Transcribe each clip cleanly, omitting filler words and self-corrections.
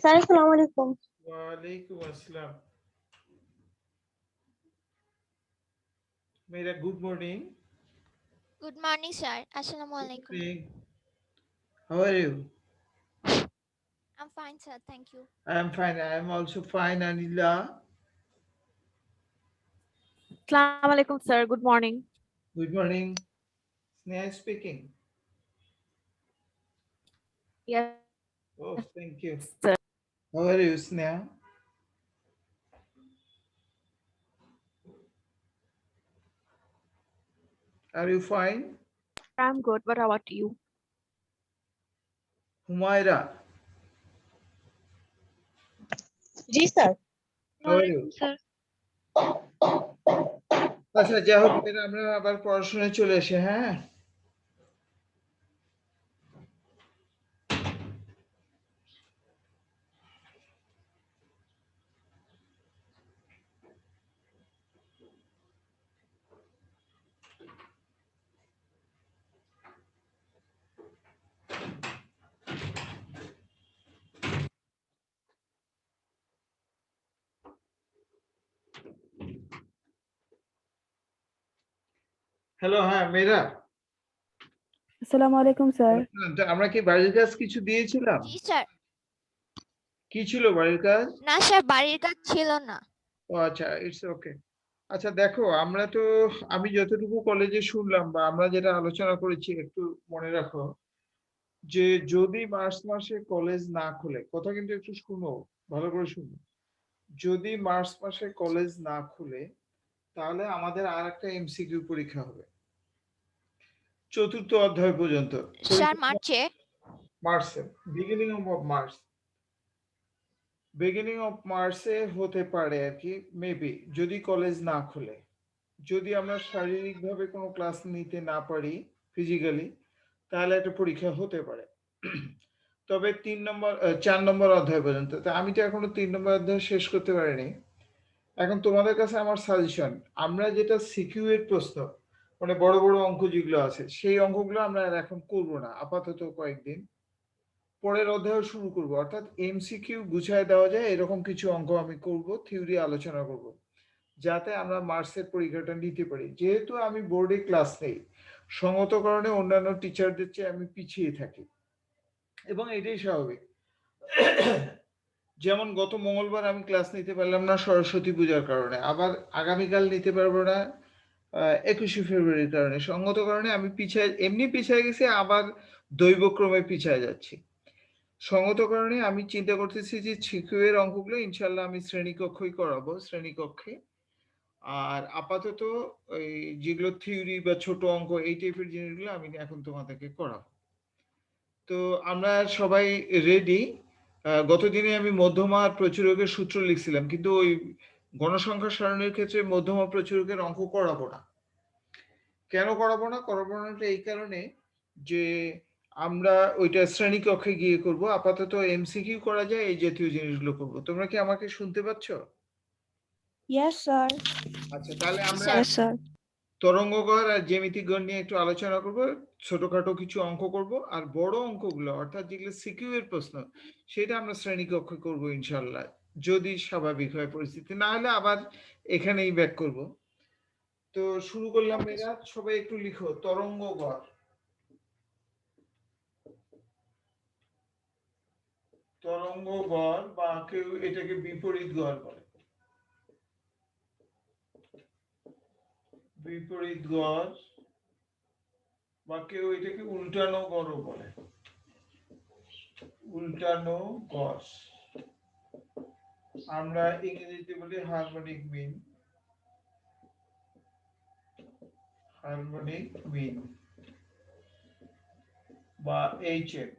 Sir আসসালামু আলাইকুম। ওয়ালাইকুম আসসালাম। মেরা good morning. Good morning, sir. Assalamu alaikum. How are you? I'm fine, sir. Thank you. I am fine. I am also fine, Anila. Assalamu alaikum, sir. Good morning. Good morning. Sneha speaking. Yes, Oh, thank you. sir. How are you, Sneha? Are you fine? I'm good. What about you? Humaira, G sir. how are you? Sir আচ্ছা, যাই হোক, এবার আমরা আবার পড়াশোনায় চলে আসি, হ্যাঁ? হ্যালো, হ্যাঁ, মেয়েরা। আসসালামু আলাইকুম স্যার। তো আমরা কি বাড়ির কাজ কিছু দিয়েছিলাম? জি স্যার। কি ছিল বাড়ির কাজ? না স্যার, বাড়ির কাজ ছিল না। ও আচ্ছা, ইটস ওকে। আচ্ছা দেখো, আমি যতটুকু কলেজে শুনলাম বা আমরা যেটা আলোচনা করেছি একটু মনে রাখো, যে যদি মার্চ মাসে কলেজ না খুলে, কথা কিন্তু একটু শুনো, ভালো করে শুনো। যদি মার্চ মাসে কলেজ না খুলে, তাহলে আমাদের আর একটা এমসিকিউ পরীক্ষা হবে চতুর্থ অধ্যায় পর্যন্ত। স্যার মার্চে? মার্চে, বিগিনিং অফ মার্চে হতে পারে আর কি, মেবি, যদি কলেজ না খুলে, যদি আমরা শারীরিকভাবে কোনো ক্লাস নিতে না পারি ফিজিক্যালি, তাহলে একটা পরীক্ষা হতে পারে। তবে 4 নম্বর অধ্যায় পর্যন্ত। তো আমি তো এখনো 3 নম্বর অধ্যায় শেষ করতে পারিনি। এখন তোমাদের কাছে আমার সাজেশন, আমরা যেটা সিকিউ এর প্রশ্ন, মানে বড় বড় অঙ্ক যেগুলো আছে, সেই অঙ্কগুলো আমরা আর এখন করব না আপাতত কয়েকদিন। পরের অধ্যায় শুরু করব, অর্থাৎ এমসিকিউ গুছায় দেওয়া যায় এরকম কিছু অঙ্ক আমি করব, থিওরি আলোচনা করব, যাতে আমরা মার্চের পরীক্ষাটা নিতে পারি। যেহেতু আমি বোর্ডে ক্লাস নেই, সঙ্গত কারণে অন্যান্য টিচারদের চেয়ে আমি পিছিয়ে থাকি, এবং এটাই স্বাভাবিক। যেমন গত মঙ্গলবার আমি ক্লাস নিতে পারলাম না সরস্বতী পূজার কারণে, আবার আগামীকাল নিতে পারবো না 21শে ফেব্রুয়ারির কারণে। সঙ্গত কারণে আমি এমনি পিছিয়ে গেছি, আবার দৈবক্রমে পিছিয়ে যাচ্ছি। সঙ্গত কারণে আমি চিন্তা করতেছি যে সিকিউ এর অঙ্কগুলো ইনশাল্লাহ আমি শ্রেণীকক্ষেই করাবো, শ্রেণীকক্ষে। আর আপাতত ওই যেগুলো থিওরি বা ছোট অঙ্ক এই টাইপের জিনিসগুলো আমি এখন তোমাদেরকে করাবো। তো আমরা সবাই রেডি। গতদিনে আমি মধ্যমা আর প্রচুরকের সূত্র লিখছিলাম, কিন্তু ওই গণসংখ্যা সারণীর ক্ষেত্রে মধ্যমা প্রচুরকের অঙ্ক করাবো না। কেন করাবো না? এই কারণে যে আমরা ওইটা শ্রেণীকক্ষে গিয়ে করব। আপাতত এমসিকিউ করা যায়, এই জাতীয় জিনিসগুলো করব। তোমরা কি আমাকে শুনতে পাচ্ছ? Yes sir. আচ্ছা, তাহলে আমরা ইয়েস স্যার। তরঙ্গগড় আর জ্যামিতিক গড় নিয়ে একটু আলোচনা করব, ছোটখাটো কিছু অঙ্ক করব, আর বড় অঙ্কগুলো অর্থাৎ যেগুলো সিকিউ এর প্রশ্ন, সেটা আমরা শ্রেণীকক্ষে করব ইনশাল্লাহ, যদি স্বাভাবিক হয় পরিস্থিতি, না হলে আবার এখানেই ব্যাক করব। তো শুরু করলাম মেয়েরা, সবাই একটু লিখো তরঙ্গগড়। তরঙ্গগড় বা কেউ এটাকে বিপরীত গড় বলে, বিপরীত গড়, বা কেউ এটাকে উল্টানো গড়ও বলে, উল্টানো গড়। আমরা ইংরেজিতে বলি হারমোনিক মিন, হারমোনিক মিন বা এইচএম।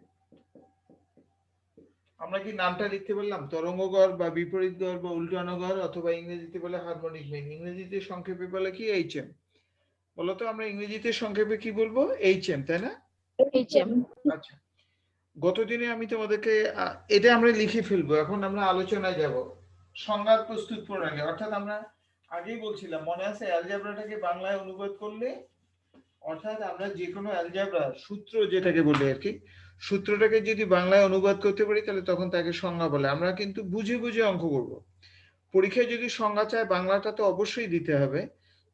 আমরা কি নামটা লিখতে পারলাম? তরঙ্গগড় বা বিপরীত গড় বা উল্টানো গড়, অথবা ইংরেজিতে বলে হারমোনিক মিন, ইংরেজিতে সংক্ষেপে বলে কি এইচএম। বলতো আমরা ইংরেজিতে সংক্ষেপে কি বলবো? এইচএম, তাই না? এইচএম। আচ্ছা, গতদিনে আমি তোমাদেরকে এটা আমরা লিখে ফেলবো, এখন আমরা আলোচনায় যাব। সংজ্ঞার প্রস্তুত প্রণালী, অর্থাৎ আমরা আগেই বলছিলাম মনে আছে অ্যালজেব্রাটাকে বাংলায় অনুবাদ করলে, অর্থাৎ আমরা যে কোনো অ্যালজেব্রা সূত্র যেটাকে বলি আর কি, সূত্রটাকে যদি বাংলায় অনুবাদ করতে পারি তাহলে তখন তাকে সংজ্ঞা বলে। আমরা কিন্তু বুঝে বুঝে অঙ্ক করব। পরীক্ষায় যদি সংজ্ঞা চায় বাংলাটা তো অবশ্যই দিতে হবে,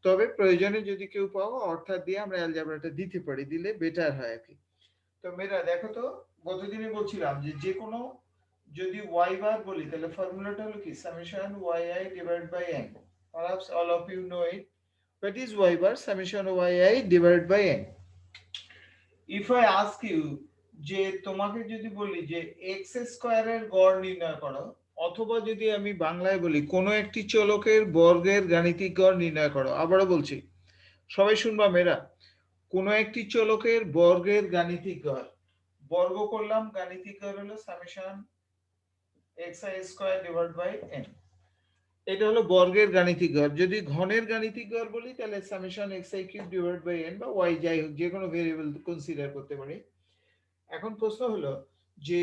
তবে প্রয়োজনে যদি কেউ পাও অর্থাৎ দিয়ে আমরা অ্যালজেব্রাটা দিতে পারি, দিলে বেটার হয় আর কি। তো মেয়েরা দেখো তো, গতদিনে বলছিলাম যে যে কোনো যদি y বার বলি তাহলে ফর্মুলাটা হলো কি summation yi divided by n. Perhaps all of you know it. What is y bar? Summation yi divided by n. If I ask you যে তোমাকে যদি বলি যে x স্কয়ারের গড় নির্ণয় করো, অথবা যদি আমি বাংলায় বলি কোন একটি চলকের বর্গের গাণিতিক গড় নির্ণয় করো, আবারও বলছি সবাই শুনবা মেয়েরা, কোন একটি চলকের বর্গের গাণিতিক গড়, বর্গ করলাম, গাণিতিক গড় হলো summation xi square divide by n। এটা হলো বর্গের গাণিতিক গড়। যদি ঘনের গাণিতিক গড় বলি তাহলে summation xi cube divide by n বা y যাই হোক যে কোনো ভেরিয়েবল কনসিডার করতে পারি। এখন প্রশ্ন হলো যে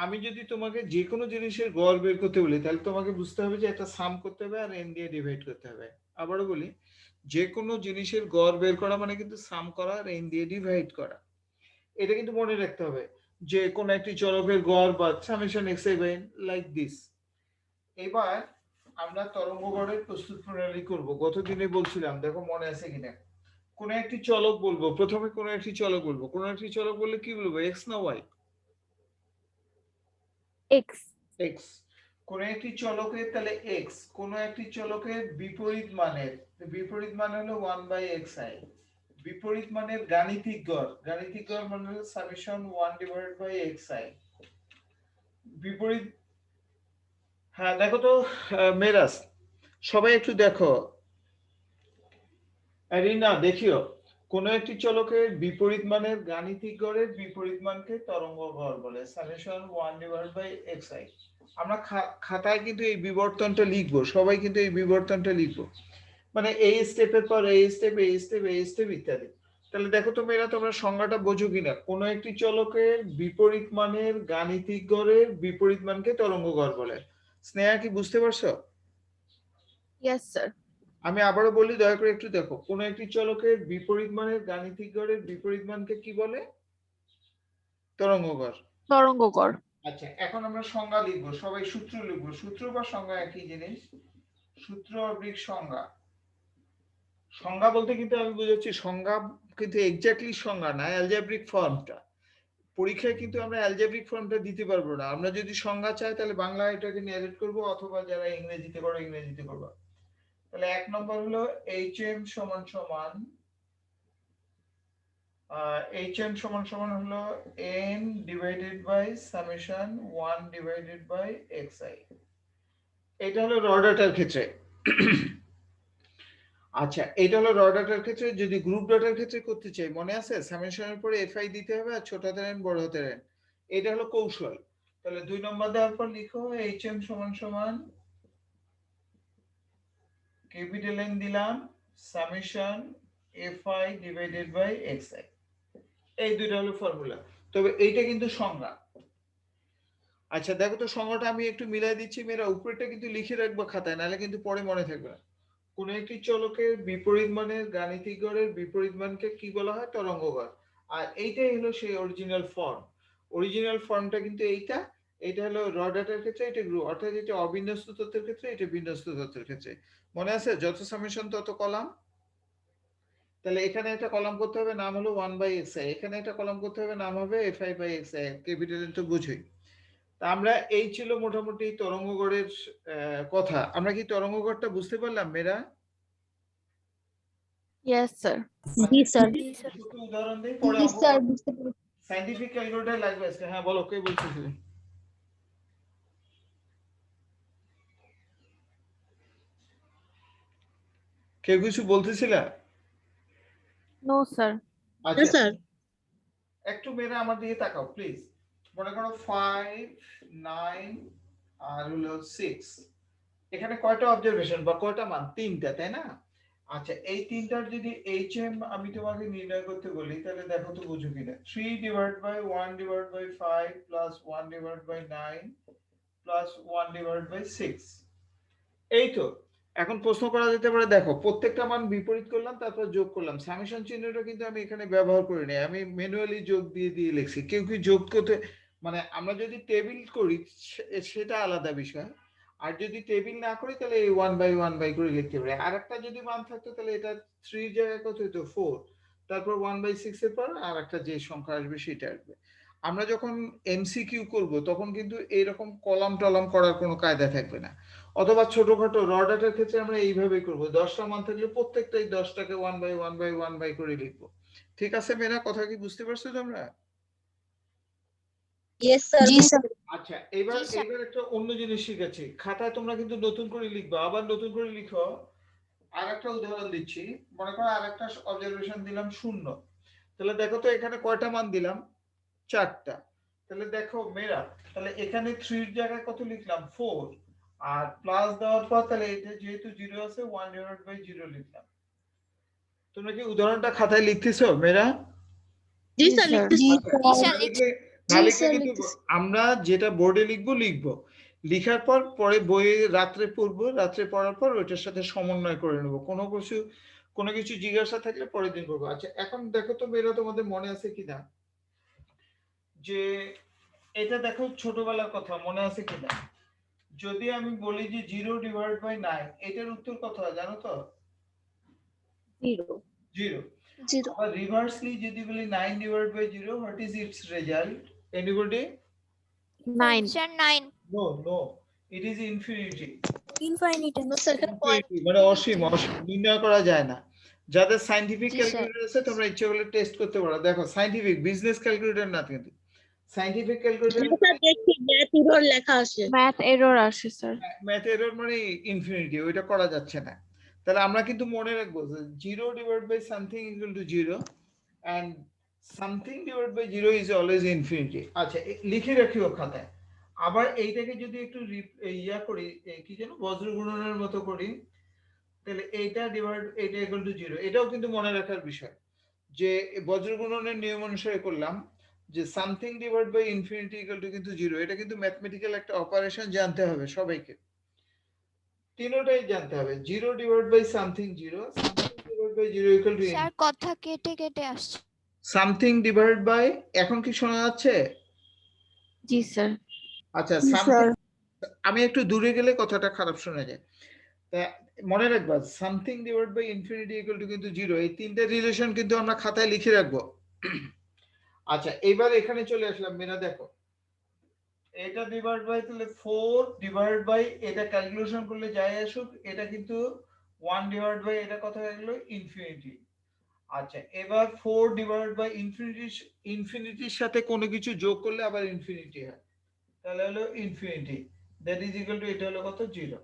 আমি যদি তোমাকে যে কোনো জিনিসের গড় বের করতে বলি তাহলে তোমাকে বুঝতে হবে যে একটা সাম করতে হবে আর n দিয়ে ডিভাইড করতে হবে। আবারও বলি, যে কোনো জিনিসের গড় বের করা মানে কিন্তু সাম করা আর n দিয়ে ডিভাইড করা। এটা কিন্তু মনে রাখতে হবে যে কোন একটি চলকের গড় বা summation xi by n like this. এবার আমরা তরঙ্গ গড়ের প্রস্তুত প্রণালী করব। গতদিনে বলছিলাম, দেখো মনে আছে কিনা। কোন একটি চলক বলবো, প্রথমে কোন একটি চলক বলবো, কোন একটি চলক বললে কি বলবো, x না y? x x। কোন একটি চলকের তাহলে x, কোন একটি চলকের বিপরীত মানের, বিপরীত মান হলো 1/xi, বিপরীত মানের গাণিতিক গড়, গাণিতিক গড় মানে হলো সামেশন 1/xi। বিপরীত, হ্যাঁ দেখো তো মেরাজ, সবাই একটু দেখো, রিনা দেখিও, কোন একটি চলকের বিপরীত মানের গাণিতিক গড়ের বিপরীত মানকে তরঙ্গ গড় বলে, সামেশন 1/xi। আমরা খাতায় কিন্তু এই বিবর্তনটা লিখবো, সবাই কিন্তু এই বিবর্তনটা লিখবো, মানে এই স্টেপের পর এই স্টেপ, এই স্টেপ, এই স্টেপ ইত্যাদি। তাহলে দেখো তো মেয়েরা তোমরা সংজ্ঞাটা বোঝো কিনা, কোন একটি চলকের বিপরীত মানের গাণিতিক গড়ের বিপরীত মানকে তরঙ্গ গড় বলে। স্নেহা কি বুঝতে পারছো? yes sir আমি আবারও বলি, দয়া করে একটু দেখো, কোন একটি চলকের বিপরীত মানের গাণিতিক গড়ের বিপরীত মানকে কি বলে? তরঙ্গ গড়। তরঙ্গ গড় আচ্ছা, এখন আমরা সংজ্ঞা লিখবো, সবাই সূত্র লিখবো। সূত্র বা সংজ্ঞা একই জিনিস, সূত্র অবলিক সংজ্ঞা। সংজ্ঞা বলতে কিন্তু আমি বুঝাচ্ছি, সংজ্ঞা কিন্তু এক্স্যাক্টলি সংজ্ঞা না, অ্যালজেব্রিক ফর্মটা। পরীক্ষায় কিন্তু আমরা অ্যালজেব্রিক ফর্মটা দিতে পারবো না। আমরা যদি সংজ্ঞা চাই তাহলে বাংলায় এটাকে ন্যারেট করবো, অথবা যারা ইংরেজিতে করো ইংরেজিতে করবো। তাহলে এক নম্বর হলো hm সমান সমান hm সমান সমান হলো n divided by summation 1 divided by xi। এটা হলো র ডাটার ক্ষেত্রে। আচ্ছা, এটা হলো র ডাটার ক্ষেত্রে। যদি গ্রুপ ডাটার ক্ষেত্রে করতে চাই, মনে আছে সামেশনের পরে fi দিতে হবে আর ছোট হাতের n বড় হাতের n। এটা হলো কৌশল। তাহলে 2 নম্বর দেওয়ার পর লিখো hm সমান সমান ক্যাপিটাল N দিলাম summation fi divided by xi। এই দুইটা হলো ফর্মুলা। তবে এইটা কিন্তু সংজ্ঞা। আচ্ছা দেখো তো সংজ্ঞাটা আমি একটু মিলাই দিচ্ছি মেয়েরা, উপরেটা কিন্তু লিখে রাখবো খাতায়, নাহলে কিন্তু পরে মনে থাকবে না। কোন একটি চলকের বিপরীত মানের গাণিতিক গড়ের বিপরীত মানকে কি বলা হয়? তরঙ্গ গড়। আর এইটাই হলো সেই অরিজিনাল ফর্ম। অরিজিনাল ফর্মটা কিন্তু এইটা। এটা হলো র ডাটার ক্ষেত্রে, এটা গ্রুপ, অর্থাৎ এটা অবিন্যস্ত তথ্যের ক্ষেত্রে, এটা বিন্যস্ত তথ্যের ক্ষেত্রে। মনে আছে যত সামেশন তত কলাম। তাহলে এখানে একটা কলাম করতে হবে, নাম হলো 1/xi, এখানে একটা কলাম করতে হবে, নাম হবে fi/xi, ক্যাপিটাল তো বুঝোই। তা আমরা এই ছিল মোটামুটি তরঙ্গ গড়ের কথা। আমরা কি তরঙ্গ গড়টা বুঝতে পারলাম মেয়েরা? yes sir জি স্যার। ছোট উদাহরণ দেই, পরে জি স্যার, বুঝতে পেরেছি। সায়েন্টিফিক ক্যালকুলেটর লাগবে আজকে। হ্যাঁ বলো, কে বলছিস? কে কিছু বলতেছিলা? no sir আচ্ছা স্যার। একটু মেয়েরা আমার দিকে তাকাও প্লিজ। মনে করো 5 9 আর হলো 6, এখানে কয়টা অবজারভেশন বা কয়টা মান? তিনটা, তাই না? আচ্ছা, এই তিনটার যদি hm আমি তোমাকে নির্ণয় করতে বলি তাহলে দেখো তো বুঝো কিনা। 3 divide by 1 divide by 5 plus 1 divide by 9 plus 1 divide by 6, এই তো। এখন প্রশ্ন করা যেতে পারে, দেখো প্রত্যেকটা মান বিপরীত করলাম তারপর যোগ করলাম, সামেশন চিহ্নটা কিন্তু আমি এখানে ব্যবহার করি নাই, আমি ম্যানুয়ালি যোগ দিয়ে দিয়ে লিখছি। কেউ কি যোগ করতে, মানে আমরা যদি টেবিল করি সেটা আলাদা বিষয়, আর যদি টেবিল না করি তাহলে এই 1/1 করে লিখতে পারি। আর একটা যদি মান থাকতো তাহলে এটা 3 জায়গায় কত হতো 4, তারপর 1/6 এর পর আর একটা যে সংখ্যা আসবে সেটা আসবে। আমরা যখন এমসিকিউ করব তখন কিন্তু এইরকম কলাম টলাম করার কোনো কায়দা থাকবে না। অথবা ছোটখাটো র ডাটার ক্ষেত্রে আমরা এইভাবেই করবো, 10টা মান থাকলে প্রত্যেকটাই 10টাকে 1/1 করে লিখবো। ঠিক আছে মেয়েরা, কথা কি বুঝতে পারছো তোমরা? Yes, sir. জি স্যার। আচ্ছা, এবার জি, স্যার। এবার একটা অন্য জিনিস শিখাচ্ছি, খাতায় তোমরা কিন্তু নতুন করে লিখবা, আবার নতুন করে লিখো। আর একটা উদাহরণ দিচ্ছি, মনে করো আর একটা অবজারভেশন দিলাম 0, তাহলে দেখো তো এখানে কয়টা মান দিলাম, 4টা। তাহলে দেখো মেয়েরা, তাহলে এখানে 3 এর জায়গায় কত লিখলাম 4, আর প্লাস দেওয়ার পর তাহলে এটা যেহেতু 0 আছে 1/0 লিখলাম। তোমরা কি উদাহরণটা খাতায় লিখতেছো মেয়েরা? জি জি স্যার, স্যার। লিখতেছি। জি, স্যার, না লিখছি। লিখলে না লিখলে কিন্তু আমরা যেটা বোর্ডে লিখবো, লিখার পর পরে বইয়ে রাত্রে পড়বো, রাত্রে পড়ার পর ওইটার সাথে সমন্বয় করে নেবো, কোনো কিছু জিজ্ঞাসা থাকলে পরের দিন করবো। আচ্ছা এখন দেখো তো মেয়েরা, তোমাদের মনে আছে কিনা যে এটা দেখো ছোটবেলার কথা, মনে আছে কিনা, যদি আমি বলি যে 0/9, এটার উত্তর কত হয় জানো তো? 0 0। 0. আবার রিভার্সলি যদি বলি 9/0, what is it's result? Anybody? 9 sir 9। No, it is infinity. Infinity. No, sir. Infinity মানে অসীম, নির্ণয় করা যায় না। যাদের সায়েন্টিফিক জি, স্যার। ক্যালকুলেটর আছে তোমরা ইচ্ছে করলে টেস্ট করতে পারো। দেখো সায়েন্টিফিক, বিজনেস ক্যালকুলেটর না কিন্তু সায়েন্টিফিক ক্যালকুলেটর। দেখি ম্যাথ এরর লেখা আছে। ম্যাথ এরর আসে স্যার। ম্যাথ এরর মানে ইনফিনিটি, ওইটা করা যাচ্ছে না। তাহলে আমরা কিন্তু মনে রাখবো যে 0/something = 0 and something/0 is always infinity। আচ্ছা লিখে রাখিও খাতায়। আবার এইটাকে যদি একটু ইয়া করি, কি যেন বজ্র গুণনের মতো করি, তাহলে এইটা = 0, এটাও কিন্তু মনে রাখার বিষয় যে বজ্র গুণনের নিয়ম অনুসারে করলাম যে something/infinity কিন্তু 0, এটা কিন্তু ম্যাথমেটিক্যাল একটা অপারেশন, জানতে হবে সবাইকে, তিনটাই জানতে হবে। 0/something 0, something/0 স্যার কথা কেটে কেটে আসছে। something divided by, এখন কি শোনা যাচ্ছে? জি স্যার। আচ্ছা জি, something, আমি একটু দূরে গেলে কথাটা খারাপ শোনা যায়, তা মনে রাখবা something/infinity কিন্তু 0, এই তিনটে রিলেশন কিন্তু আমরা খাতায় লিখে রাখবো। আচ্ছা এবার এখানে চলে আসলাম মেনা, দেখো এটা ডিভাইড বাই, তাহলে 4 ডিভাইড বাই, এটা ক্যালকুলেশন করলে যাই আসুক এটা কিন্তু 1 ডিভাইড বাই, এটা কত হয়ে গেল ইনফিনিটি। আচ্ছা এবার 4 ডিভাইড বাই ইনফিনিটির সাথে কোনো কিছু যোগ করলে আবার ইনফিনিটি হয়, তাহলে হলো infinity, that is equal to, এটা হলো কত 0।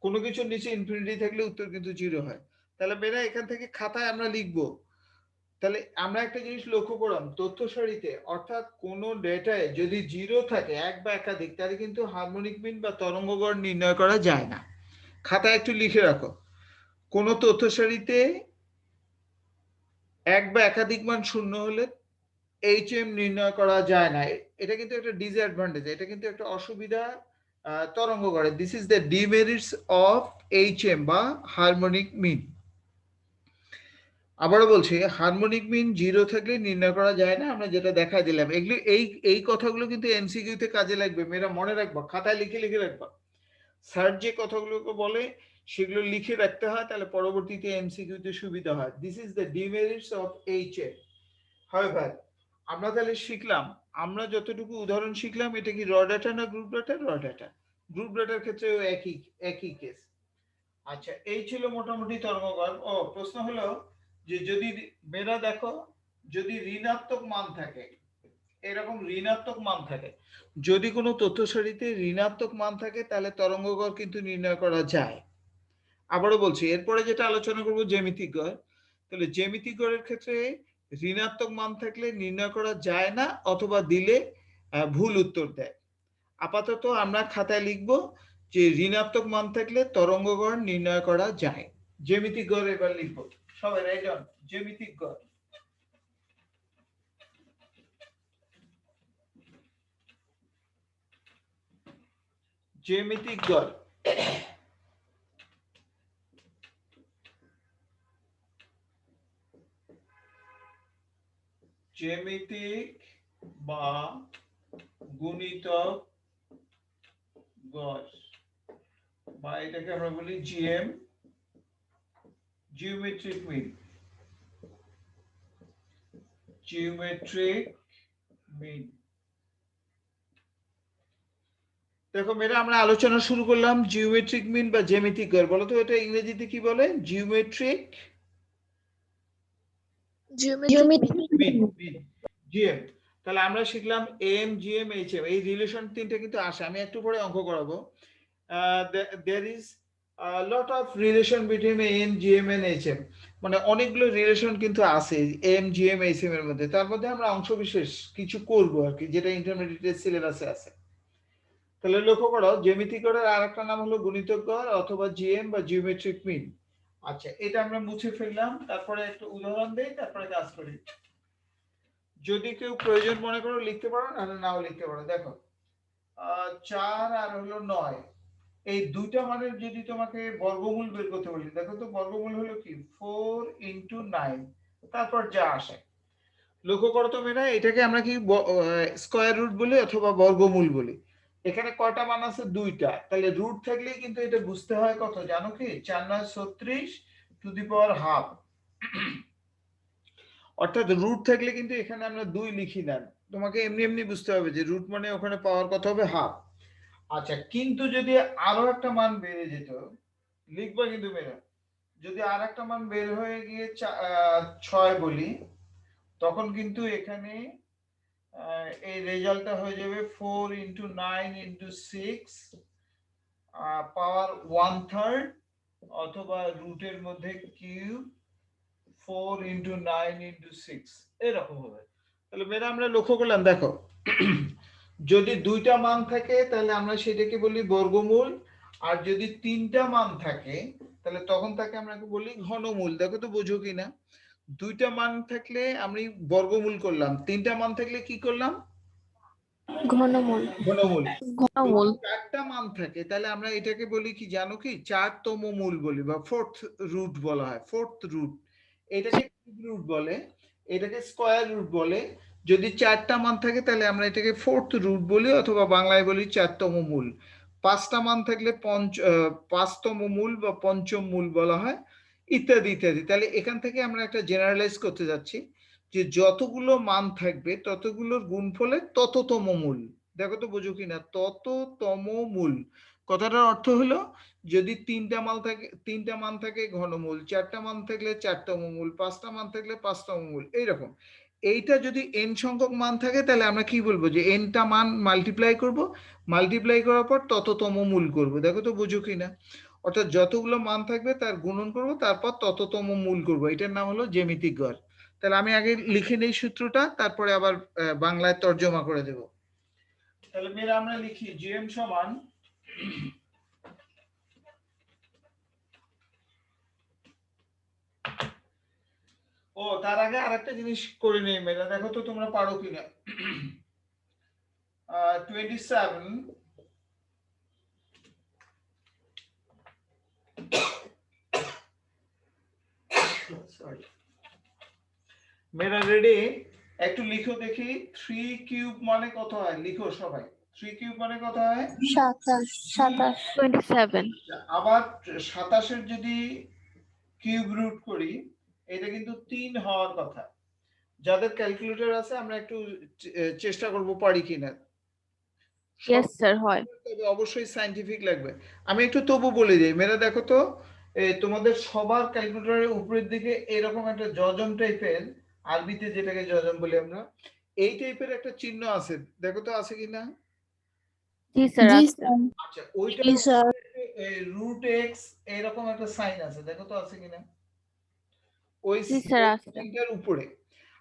কোনো কিছুর নিচে ইনফিনিটি থাকলে উত্তর কিন্তু 0 হয়। তাহলে মেয়েরা এখান থেকে খাতায় আমরা লিখবো, তাহলে আমরা একটা জিনিস লক্ষ্য করলাম, তথ্য সারিতে অর্থাৎ কোন ডেটায় যদি 0 থাকে, এক বা একাধিক, তাহলে কিন্তু হারমোনিক মিন বা তরঙ্গ গড় নির্ণয় করা যায় না। খাতায় একটু লিখে রাখো, কোন তথ্য সারিতে এক বা একাধিক মান 0 হলে HM নির্ণয় করা যায় না। এটা কিন্তু একটা ডিসঅ্যাডভান্টেজ, এটা কিন্তু একটা অসুবিধা তরঙ্গ গড়ে। This is the demerits of HM বা হারমোনিক মিন। আবারও বলছি, হারমোনিক মিন 0 থাকলে নির্ণয় করা যায় না, আমরা যেটা দেখা দিলাম। এগুলো এই কথাগুলো কিন্তু এমসিকিউ তে কাজে লাগবে, মেয়েরা মনে রাখবা, খাতায় লিখে লিখে রাখবা। স্যার যে কথাগুলোকে বলে সেগুলো লিখে রাখতে হয়, তাহলে পরবর্তীতে এমসিকিউ তে সুবিধা হয়। This is the demerits of HM। হয় ভাই, আমরা তাহলে শিখলাম, আমরা যতটুকু উদাহরণ শিখলাম, এটা কি র ডাটা না গ্রুপ ডাটা? র ডাটা। গ্রুপ ডাটার ক্ষেত্রেও একই কেস। আচ্ছা এই ছিল মোটামুটি তরঙ্গগড়। প্রশ্ন হলো যে যদি মেয়েরা দেখো, যদি ঋণাত্মক মান থাকে, এরকম ঋণাত্মক মান থাকে, যদি কোনো তথ্য সারিতে ঋণাত্মক মান থাকে তাহলে তরঙ্গগড় কিন্তু নির্ণয় করা যায়। আবারও বলছি, এরপরে যেটা আলোচনা করব জ্যামিতিক গড়। তাহলে জ্যামিতিক গড়ের ক্ষেত্রে ঋণাত্মক মান থাকলে নির্ণয় করা যায় না, অথবা দিলে ভুল উত্তর দেয়। আপাতত আমরা খাতায় লিখব যে ঋণাত্মক মান থাকলে তরঙ্গ গড় নির্ণয় করা যায়। জ্যামিতিক গড় এবার লিখব, সবাই রাইট ডাউন জ্যামিতিক গড়। জ্যামিতিক গড় জ্যামিতিক বা গুণিতক গড়, বা এটাকে আমরা বলি GM, geometric mean. Geometric mean. দেখো মেয়েরা, আমরা আলোচনা শুরু করলাম জিওমেট্রিক মিন বা জ্যামিতিক গড়। বলো তো এটা ইংরেজিতে কি বলে? Geometric mean, GM. তাহলে আমরা শিখলাম এম, জিএম, এইচএম, এই রিলেশন তিনটা কিন্তু আসে। আমি একটু পরে অঙ্ক করাবো। there is a lot of relation between M, GM and HM, মানে অনেকগুলো রিলেশন কিন্তু আছে এম, জিএম, এইচএম এর মধ্যে। তার মধ্যে আমরা অংশ বিশেষ কিছু করব আর কি, যেটা ইন্টারমিডিয়েট সিলেবাসে আছে। তাহলে লক্ষ্য করো, জ্যামিতিক গড়ের আরেকটা নাম হলো গুণিতক গড় অথবা জিএম বা জিওমেট্রিক মিন। আচ্ছা, এটা আমরা মুছে ফেললাম, তারপরে একটা উদাহরণ দেই, তারপরে কাজ করি। যদি কেউ প্রয়োজন মনে করো লিখতে পারো, নাহলে নাও লিখতে পারো। দেখো 4 আর হলো 9, এই দুইটা মানের যদি তোমাকে বর্গমূল বের করতে বলি, দেখো তো বর্গমূল হলো কি 4 into 9, তারপর যা আসে। লক্ষ্য করো তো মেয়েরা, এটাকে আমরা কি স্কয়ার রুট বলি অথবা বর্গমূল বলি। এখানে কয়টা মান আছে? দুইটা। তাহলে রুট থাকলেই কিন্তু এটা বুঝতে হয় কত, জানো কি? 4 9 36 টু দি পাওয়ার হাফ। অর্থাৎ রুট থাকলে কিন্তু এখানে আমরা 2 লিখি না, তোমাকে এমনি এমনি বুঝতে হবে যে রুট মানে ওখানে পাওয়ার কত হবে? হাফ। আচ্ছা, কিন্তু যদি আরো একটা মান বেড়ে যেত, লিখবা কিন্তু মেয়েরা, যদি আর একটা মান বের হয়ে গিয়ে 6 বলি, তখন কিন্তু এখানে এই রেজাল্টটা হয়ে যাবে 4 into 9 into 6 পাওয়ার 1/3, অথবা রুটের মধ্যে কিউব 4 into 9 into 6, এরকম হবে। তাহলে মেয়েরা আমরা লক্ষ্য করলাম, দেখো যদি দুইটা মান থাকে তাহলে আমরা সেটাকে বলি বর্গমূল, আর যদি তিনটা মান থাকে তাহলে তখন তাকে আমরা বলি ঘনমূল। দেখো তো বোঝো কিনা? দুইটা মান থাকলে আমি বর্গমূল করলাম, তিনটা মান থাকলে কি করলাম? ঘনমূল। ঘনমূল। ঘনমূল। যদি চারটা মান থাকে তাহলে আমরা এটাকে বলি কি জানো কি? চারতম মূল বলি, বা ফোর্থ রুট বলা হয়। ফোর্থ রুট, এটাকে কিউব রুট বলে, এটাকে স্কয়ার রুট বলে। যদি চারটা মান থাকে তাহলে আমরা এটাকে ফোর্থ রুট বলি, অথবা বাংলায় বলি চারতম মূল। পাঁচটা মান থাকলে পাঁচতম মূল বা পঞ্চম মূল বলা হয়, ইত্যাদি ইত্যাদি। তাহলে এখান থেকে আমরা একটা জেনারেলাইজ করতে যাচ্ছি যে যতগুলো মান থাকবে ততগুলোর গুণফলের তততম মূল। দেখো তো বোঝো কিনা? তততম মূল কথাটার অর্থ হলো, যদি তিনটা মান থাকে ঘনমূল, চারটা মান থাকলে চারতম মূল, পাঁচটা মান থাকলে পাঁচতম মূল, এইরকম। এইটা যদি এন সংখ্যক মান থাকে তাহলে আমরা কি বলবো? যে এনটা মান মাল্টিপ্লাই করব, মাল্টিপ্লাই করার পর তততম মূল করব। দেখো তো বোঝো কিনা? অর্থাৎ যতগুলো মান থাকবে তার গুণন করব, তারপর তততম মূল করব। এটার নাম হলো জ্যামিতিক গড়। তাহলে আমি আগে লিখে নেই সূত্রটা, তারপরে আবার বাংলায় তর্জমা করে দেব। তাহলে মেয়েরা আমরা লিখি জিএম সমান তার আগে আরেকটা জিনিস করে নেই মেয়েরা, দেখো তো তোমরা পারো কিনা। 27 মেয়েরা রেডি? একটু লিখো দেখি, 3 কিউব মানে কত হয়? লিখো সবাই, 3 কিউব মানে কত হয়? 27। আবার 27 এর যদি কিউব রুট করি, এটা কিন্তু 3 হওয়ার কথা। যাদের ক্যালকুলেটর আছে আমরা একটু চেষ্টা করব পারি কিনা। ইয়েস স্যার, হয়। তবে অবশ্যই সায়েন্টিফিক লাগবে। আমি একটু তবু বলে দিই মেয়েরা, দেখো তো তোমাদের সবার ক্যালকুলেটরের উপরের দিকে এরকম একটা যজম টাইপের, আরবিতে যেটাকে যজম বলি আমরা, এই টাইপের একটা চিহ্ন আছে। দেখো তো আছে কিনা? জি স্যার, আছে। আচ্ছা, ওইটা রুট এক্স এরকম একটা সাইন আছে, দেখো তো আছে কিনা? ওই জি স্যার, আছে। সাইনটার উপরে।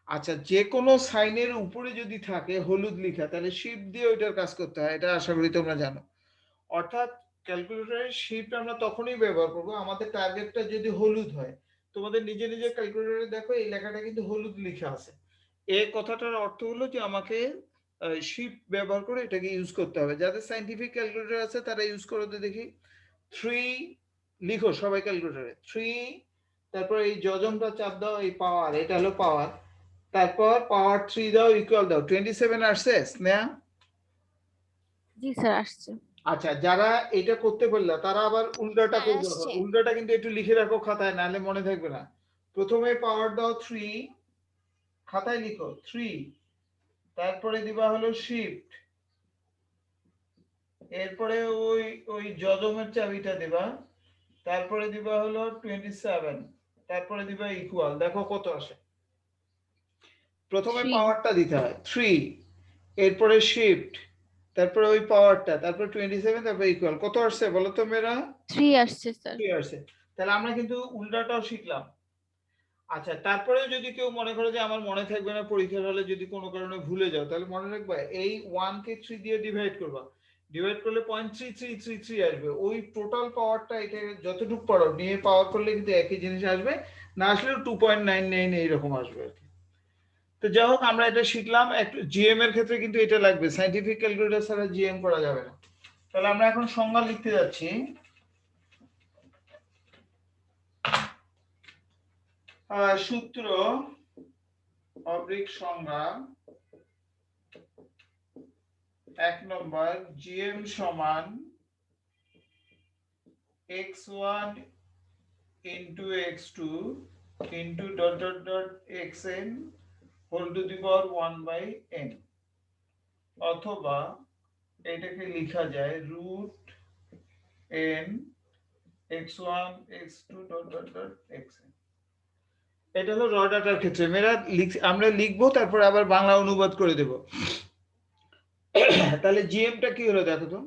আচ্ছা, যে কোনো সাইনের উপরে যদি থাকে হলুদ লেখা, তাহলে শিফট দিয়ে ওইটার কাজ করতে হয়, এটা আশা করি তোমরা জানো। অর্থাৎ ক্যালকুলেটরের শিফট আমরা তখনই ব্যবহার করব আমাদের টার্গেটটা যদি হলুদ হয়। তোমাদের নিজে নিজে ক্যালকুলেটরে দেখো এই লেখাটা কিন্তু হলুদ লেখা আছে। এই কথাটার অর্থ হলো যে আমাকে শিফট ব্যবহার করে এটাকে ইউজ করতে হবে। যাদের সায়েন্টিফিক ক্যালকুলেটর আছে তারা ইউজ করতে দেখি। 3 লিখো সবাই ক্যালকুলেটরে, 3, তারপর এই যজমটা চাপ দাও, এই পাওয়ার, এটা হলো পাওয়ার, তারপর পাওয়ার 3 দাও ইকুয়াল দাও 27 আসছে স্নেহা? জি স্যার আসছে। আচ্ছা, যারা এটা করতে পারলা তারা আবার উল্টাটা স্যার করবে। আসছে। উল্টাটা কিন্তু একটু লিখে রাখো খাতায়, নাহলে মনে থাকবে না। প্রথমে পাওয়ার দাও 3, খাতায় লিখো 3, তারপরে দিবা হলো শিফট, এরপরে ওই ওই যজমের চাবিটা দিবা, তারপরে দিবা হলো 27, তারপরে দিবা ইকুয়াল। দেখো কত আসে। প্রথমে 3 পাওয়ারটা দিতে হয় 3, এরপরে শিফট, তারপরে ওই পাওয়ারটা, তারপর 27, তারপর ইকুয়াল। কত আসছে বলো তো মেয়েরা? 3 আসছে স্যার। 3 আসছে। তাহলে আমরা কিন্তু উল্টাটাও শিখলাম। আচ্ছা, তারপরে যদি কেউ মনে করে যে আমার মনে থাকবে না পরীক্ষার হলে, যদি কোনো কারণে ভুলে যাও, তাহলে মনে রাখবা এই 1 কে 3 দিয়ে ডিভাইড করবা। ডিভাইড করলে 0.3333 আসবে। ওই টোটাল পাওয়ারটা এটা যতটুকু পারো নিয়ে পাওয়ার করলে কিন্তু একই জিনিস আসবে, না আসলেও 2.99 এইরকম আসবে আর কি। তো যাই হোক, আমরা এটা শিখলাম। একটু জিএম এর ক্ষেত্রে কিন্তু এটা লাগবে, সাইন্টিফিক ক্যালকুলেটর ছাড়া জিএম করা যাবে না। তাহলে আমরা এখন সংজ্ঞা লিখতে যাচ্ছি। সূত্র সংজ্ঞা 1 নম্বর, জিএম সমান x1 into x2 into dot dot dot xn whole to the power 1 by n, অথবা এটাকে লেখা যায় root n x1 x2 dot dot dot xn। এটা হলো র ডাটার ক্ষেত্রে। আমরা লিখবো, তারপর আবার বাংলা অনুবাদ করে দেব। তাহলে জিএমটা কি হলো দেখো তো।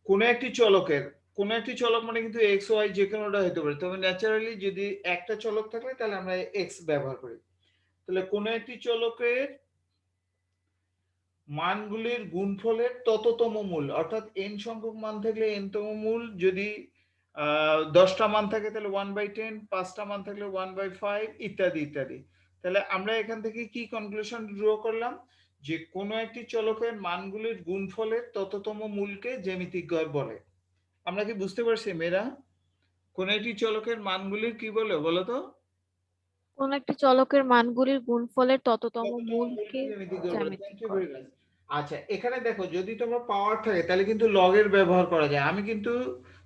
কোন একটি চলক মানে কিন্তু এক্স ওয়াই যে কোনোটা হতে পারে, তবে ন্যাচারালি যদি একটা চলক থাকে তাহলে আমরা এক্স ব্যবহার করি। তাহলে কোন একটি চলকের মানগুলির গুণফলের তততম মূল, অর্থাৎ এন সংখ্যক মান থাকলে এন তম মূল, যদি 10টা মান থাকে তাহলে 1/10, 5টা মান থাকলে 1/5, ইত্যাদি ইত্যাদি। তাহলে আমরা এখান থেকে কি কনক্লুশন ড্র করলাম, যে কোন একটি চলকের মানগুলির গুণফলের তততম মূলকে জ্যামিতিক গড় বলে। আমরা কি বুঝতে পারছি মেয়েরা? কোন একটি চলকের মানগুলির কি বলে বলো তো? কোন একটি চলকের মানগুলির গুণফলের তততম তততম মূলকে মূলকে জ্যামিতিক গড় বলে। জ্যামিতিক থ্যাংক ইউ গড়। Very much. আচ্ছা, এখানে দেখো যদি তোমার পাওয়ার থাকে তাহলে কিন্তু লগের ব্যবহার করা যায়। আমি কিন্তু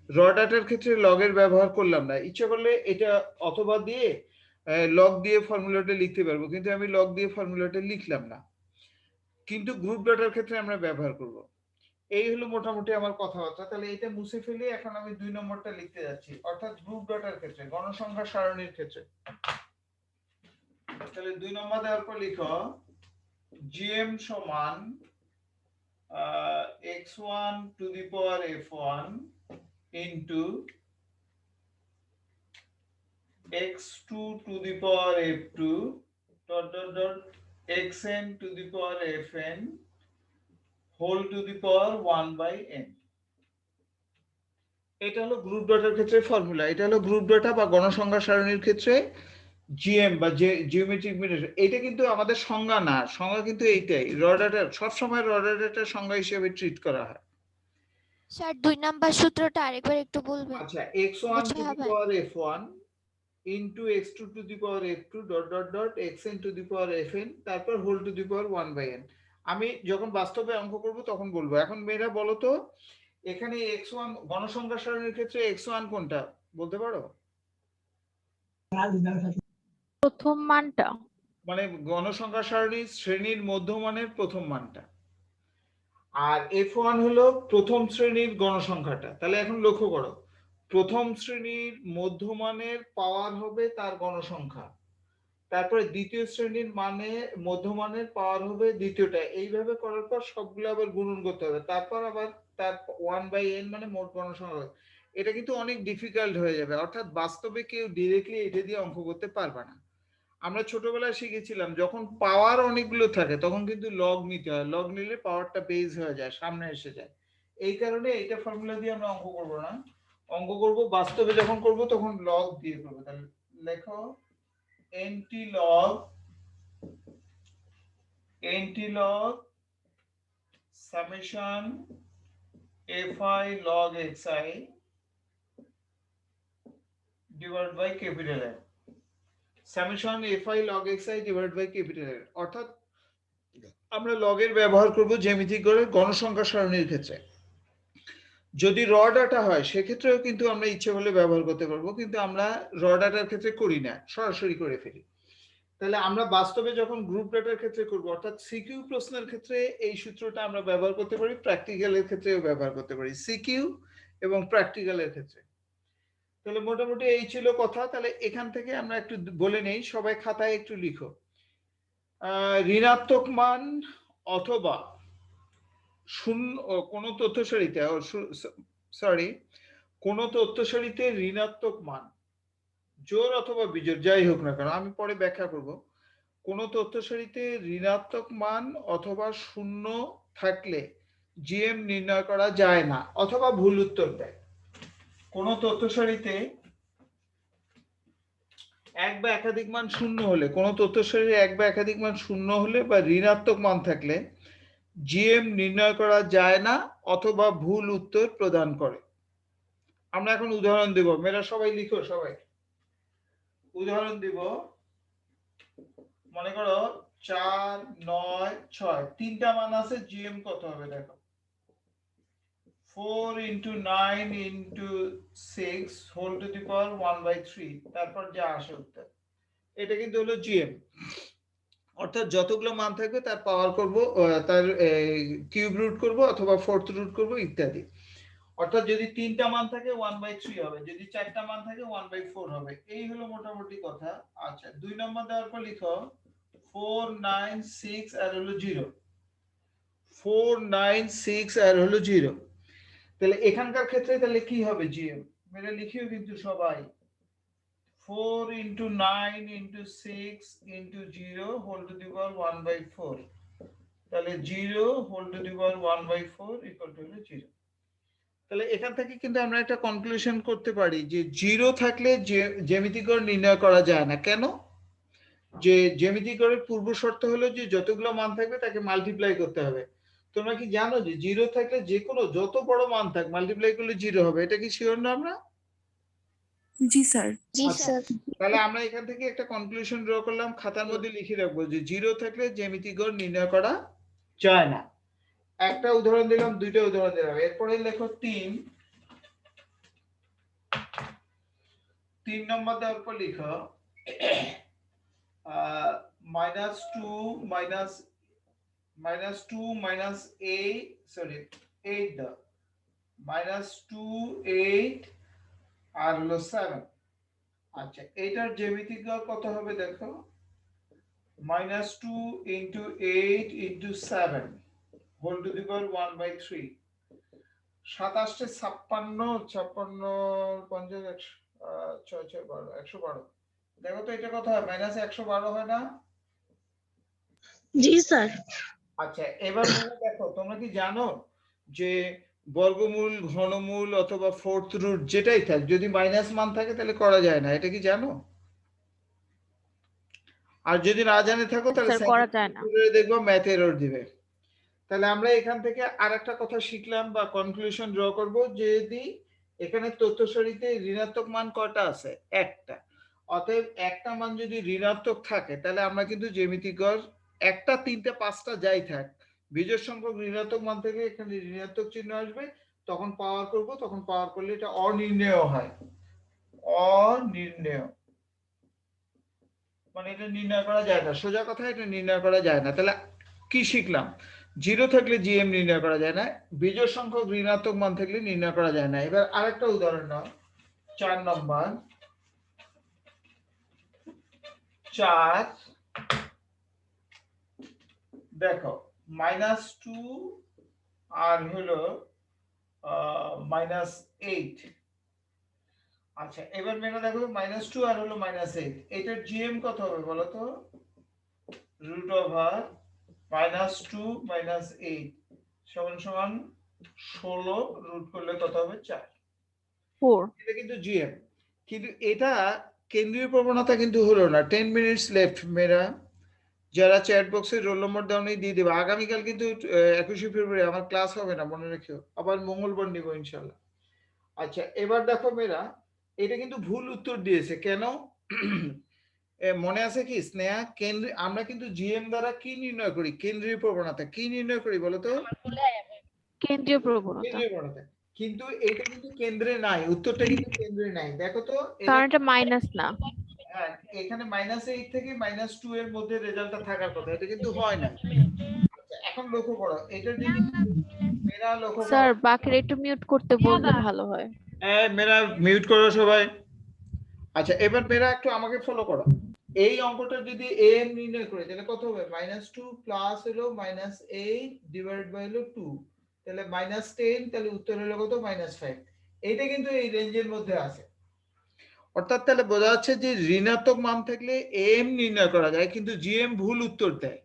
র ডাটার ক্ষেত্রে লগের ব্যবহার করলাম না। ইচ্ছে করলে এটা অথবা দিয়ে লগ দিয়ে ফর্মুলাটা লিখতে পারবো, কিন্তু আমি লগ দিয়ে ফর্মুলাটা লিখলাম না। কিন্তু গ্রুপ ডাটার ক্ষেত্রে আমরা ব্যবহার করব। এই হলো মোটামুটি আমার কথাবার্তা। তাহলে এটা মুছে ফেলে এখন আমি 2 নম্বরটা লিখতে যাচ্ছি, অর্থাৎ গ্রুপ ডাটার ক্ষেত্রে, গণসংখ্যা সারণীর ক্ষেত্রে। তাহলে 2 নম্বর দেওয়ার পর লিখো gm সমান x1 to the power f1 into x2 to the power f2 dot dot dot xn to the power fn whole to the power 1 by n। এটা হলো গ্রুপ ডটার ক্ষেত্রে ফর্মুলা। এটা হলো গ্রুপ ডটা বা গণসংখ্যা সারণীর ক্ষেত্রে জিএম বা জিওমেট্রিক মিটার। এটা কিন্তু আমাদের সংজ্ঞা না, সংজ্ঞা কিন্তু এইটাই। র ডাটা সবসময় র ডাটার সংজ্ঞা হিসেবে ট্রিট করা হয়। স্যার 2 নাম্বার সূত্রটা আরেকবার একটু বলবেন? আচ্ছা, x1 বুঝে to the হবে? power f1 into x2 to the power f2 dot dot dot xn to the power fn, তারপর whole to the power 1 by n। আমি যখন বাস্তবে অঙ্ক করব তখন বলবো। এখন মেয়েরা বলো তো, এখানে x1 গণসংখ্যা সারণীর ক্ষেত্রে x1 কোনটা বলতে পারো? প্রথম মানটা। মানে গণসংখ্যা সারণীর শ্রেণীর মধ্যমানের প্রথম মানটা, আর f1 হলো প্রথম শ্রেণীর গণসংখ্যাটা। তাহলে এখন লক্ষ্য করো, প্রথম শ্রেণীর মধ্যমানের পাওয়ার হবে তার গণসংখ্যা, তারপরে দ্বিতীয় শ্রেণীর মানে মধ্যমানের পাওয়ার হবে দ্বিতীয়টা। এইভাবে করার পর সবগুলো আবার গুণন করতে হবে, তারপর আবার তার 1/n মানে মোট গণসংখ্যা। এটা কিন্তু অনেক ডিফিকাল্ট হয়ে যাবে, অর্থাৎ বাস্তবে কেউ ডিরেক্টলি এটা দিয়ে অঙ্ক করতে পারবে না। আমরা ছোটবেলায় শিখেছিলাম যখন পাওয়ার অনেকগুলো থাকে তখন কিন্তু লগ নিতে হয়, লগ নিলে পাওয়ারটা বেজ হয়ে যায়, সামনে এসে যায়। এই কারণে এইটা ফর্মুলা দিয়ে আমরা অঙ্ক করব না, অঙ্ক করব বাস্তবে যখন করব তখন লগ দিয়ে করব। তাহলে লেখো nt log summation fi log xi divided by capital N। সামেশন fi log xi divide by capital R, অর্থাৎ আমরা লগের ব্যবহার করব জ্যামিতিক গড়ের গণসংখ্যা সারণীর ক্ষেত্রে। যদি র ডাটা হয় সেক্ষেত্রেও কিন্তু আমরা ইচ্ছে হলে ব্যবহার করতে পারবো, কিন্তু আমরা র ডাটার ক্ষেত্রে করি না, সরাসরি করে ফেলি। তাহলে আমরা বাস্তবে যখন গ্রুপ ডাটার ক্ষেত্রে করব, অর্থাৎ সিকিউ প্রশ্নের ক্ষেত্রে এই সূত্রটা আমরা ব্যবহার করতে পারি, প্র্যাকটিক্যালের ক্ষেত্রেও ব্যবহার করতে পারি, সিকিউ এবং প্র্যাকটিক্যালের ক্ষেত্রে। তাহলে মোটামুটি এই ছিল কথা। তাহলে এখান থেকে আমরা একটু বলে নেই, সবাই খাতায় একটু লিখো। ঋণাত্মক মান অথবা শূন্য কোন তথ্য সারিতে, কোন তথ্য সারিতে ঋণাত্মক মান, জোড় অথবা বিজোড় যাই হোক না কেন, আমি পরে ব্যাখ্যা করব। কোন তথ্য সারিতে ঋণাত্মক মান অথবা শূন্য থাকলে জিএম নির্ণয় করা যায় না অথবা ভুল উত্তর দেয়। কোন তথ্য সারিতে এক বা একাধিক মান শূন্য হলে, কোন তথ্য সারিতে এক বা একাধিক মান শূন্য হলে বা ঋণাত্মক মান থাকলে জিএম নির্ণয় করা যায় না অথবা ভুল উত্তর প্রদান করে। আমরা এখন উদাহরণ দেব, মেয়েরা সবাই লিখো, সবাই উদাহরণ দিব। মনে করো 4, 9, 6 তিনটা মান আছে, জিএম কত হবে দেখো। 4 into 9 into 6 whole to the power 1/3, তারপর যা আসে উত্তর, এটা কিন্তু হলো জিএম। অর্থাৎ যতগুলো মান থাকবে তার পাওয়ার করব, তার কিউব রুট করব অথবা ফোর্থ রুট করব ইত্যাদি। অর্থাৎ যদি তিনটা মান থাকে 1/3 হবে, যদি চারটা মান থাকে 1/4 হবে। এই হলো মোটামুটি কথা। আচ্ছা, 2 নম্বর দেওয়ার পর লিখো 4, 9, 6 আর হলো 0। 4, 9, 6 আর হলো 0। তাহলে এখানকার ক্ষেত্রে তাহলে কি হবে জিএম, মেরে লিখিও কিন্তু সবাই। 4 into 9 into 6 into 0 whole to the power 1/4, তাহলে 0 whole to the power 1/4 equal to 0। তাহলে এখান থেকে কিন্তু আমরা একটা কনক্লুশন করতে পারি যে 0 থাকলে জ্যামিতিক গড় নির্ণয় করা যায় না। কেন? যে জ্যামিতিক গড়ের পূর্ব শর্ত হলো যে যতগুলো মান থাকবে তাকে মাল্টিপ্লাই করতে হবে। তোমরা কি জানো যে 0 থাকলে যে কোনো যত বড় মান থাক মাল্টিপ্লাই করলে 0 হবে? এটা কি শিওর না আমরা? জি স্যার। জি স্যার। তাহলে আমরা এখান থেকে একটা কনক্লুশন ড্র করলাম, খাতার মধ্যে লিখে রাখবো যে 0 থাকলে জ্যামিতিক গড় নির্ণয় করা যায় না। একটা উদাহরণ দিলাম, দুইটা উদাহরণ দিলাম, এরপরে লেখো 3 নম্বর দেওয়ার পর লিখো -2 -8 আর হলো 7। আচ্ছা, এটার জ্যামিতিক গড় কত হবে দেখো। -2 into 8 into 7 whole to the power 1/3। 27 56 56 6 6 12 112। দেখো তো এটা কত হয়, -112 হয় না? জি স্যার। আচ্ছা, এবার দেখো, তোমরা কি জানো যে বর্গমূল, ঘনমূল অথবা ফোর্থ রুট যেটাই থাক, যদি মাইনাস মান থাকে তাহলে করা যায় না, এটা কি জানো? আর যদি না জানে থাকো তাহলে স্যার করা যায় না। দেখবো ম্যাথ এরর দিবে। তাহলে আমরা এখান থেকে আরেকটা কথা শিখলাম বা কনক্লুশন ড্র করব, যদি এখানে তথ্য সারিতে ঋণাত্মক মান কয়টা আছে? একটা। অতএব একটা মান যদি ঋণাত্মক থাকে তাহলে আমরা কিন্তু জ্যামিতিক গড় একটা, তিনটা, পাঁচটা যাই থাক, বিজোড় সংখ্যক ঋণাত্মক মান থেকে এখানে ঋণাত্মক চিহ্ন আসবে, তখন পাওয়ার করব, তখন পাওয়ার করলে এটা অনির্ণেয় হয়। অনির্ণেয় মানে এটা নির্ণয় করা যায় না, সোজা কথা এটা নির্ণয় করা যায় না। তাহলে কি শিখলাম? 0 থাকলে জিএম নির্ণয় করা যায় না, বিজোড় সংখ্যক ঋণাত্মক মান থাকলে নির্ণয় করা যায় না। এবার আরেকটা উদাহরণ নাও, 4 নম্বর। 4 দেখো -2 আর হলো -8। আচ্ছা, এবার মেনে দেখো -2 আর হলো -8, এটার জিএম কত হবে বলো তো? √2 -8 সমান 16, রুট করলে কত হবে? 4। 4। এটা কিন্তু জিএম, কিন্তু এটা কেন্দ্রীয় প্রবণতা কিন্তু হলো না। 10 মিনিটস লেফট, মেয়েরা যারা চ্যাট বক্সে রোল নম্বর দেওয়া নেই দিয়ে দেবে। আগামীকাল কিন্তু 21শে ফেব্রুয়ারি আমার ক্লাস হবে না, মনে রেখো, আবার মঙ্গলবার নিব ইনশাল্লাহ। আচ্ছা, এবার দেখো মেয়েরা, এটা কিন্তু ভুল উত্তর দিয়েছে। কেন? মনে আছে কি স্নেহা, আমরা কিন্তু জিএম দ্বারা কি নির্ণয় করি? কেন্দ্রীয় প্রবণতা। কি নির্ণয় করি বলতো? কেন্দ্রীয় প্রবণতা। কেন্দ্রীয় প্রবণতা। কিন্তু এটা কিন্তু কেন্দ্রে নাই, উত্তরটা কিন্তু কেন্দ্রে নাই। দেখো তো কারণ এটা মাইনাস না। হ্যাঁ, এখানে -8 থেকে -2 এর মধ্যে রেজাল্টটা থাকার কথা, এটা কিন্তু হয় না। এখন লক্ষ্য করো, এটা যদি মেরা লক্ষ্য করো, স্যার বাকিরা একটু মিউট করতে বললে ভালো হয়। মেরা মিউট করো সবাই। আচ্ছা, এবার মেরা একটু আমাকে ফলো করো। এই অঙ্কটা যদি am নির্ণয় করে তাহলে কত হবে? -2 প্লাস হলো -8 ডিভাইড বাই হলো 2, তাহলে -10, তাহলে উত্তর হলো কত? -5। এইটা কিন্তু এই রেঞ্জের মধ্যে আছে। অর্থাৎ তাহলে বোঝা যাচ্ছে যে ঋণাত্মক মান থাকলে am নির্ণয় করা যায়, কিন্তু gm ভুল উত্তর দেয়।